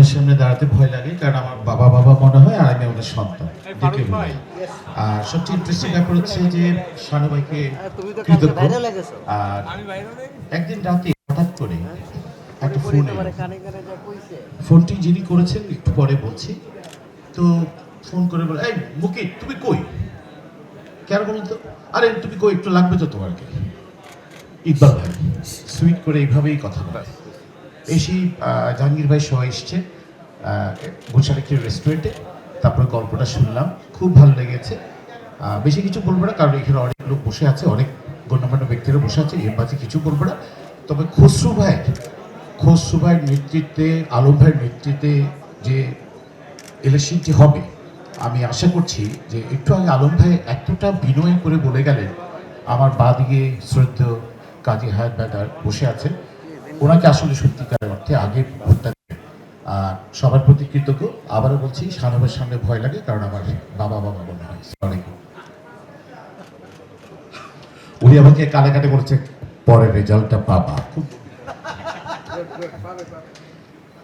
শানুভাইয়ের সামনে দাঁড়াতে ভয় লাগে, কারণ আমার বাবা বাবা মনে হয় আর আমি আমাদের সন্তান দেখে বলি। আর সবচেয়ে ইন্টারেস্টিং ব্যাপার হচ্ছে যে শানুভাইকে কৃতজ্ঞ। আর একদিন রাতে হঠাৎ করে একটা ফোন এলো। ফোনটি যিনি করেছেন একটু পরে বলছি। তো ফোন করে বলে, এই মুকিত তুমি কই? কেন বলুন তো? আরে তুমি কই, একটু লাগবে তো তোমার? ইকবাল ভাই সুইট করে এইভাবেই কথা বলে। এসেই জাহাঙ্গীর ভাই সবাই এসছে গুলশান একটি রেস্টুরেন্টে। তারপরে গল্পটা শুনলাম, খুব ভালো লেগেছে। বেশি কিছু বলবো না, কারণ এখানে অনেক লোক বসে আছে, অনেক গণ্যমান্য ব্যক্তিরা বসে আছে, এর মাঝে কিছু বলবো না। তবে খসরু ভাইয়ের নেতৃত্বে, আলম ভাইয়ের নেতৃত্বে যে ইলেকশনটি হবে, আমি আশা করছি যে একটু আগে আলম ভাই এতটা বিনয় করে বলে গেলেন। আমার বাদিকে শ্রদ্ধেয় কাজী হায়াত ব্যাটার বসে আছেন, ওনাকে আসলে সত্যিকারের অর্থে আগে ভোটটা দেবেন। আর সবার প্রতি কৃতজ্ঞ। আবারও বলছি, শানুভাইয়ের সামনে ভয় লাগে, কারণ আমার বাবা বাবা মনে হয়। সরি, উনি আমাকে কানে কানে বলছে পরের রেজাল্টটা পাবা। খুব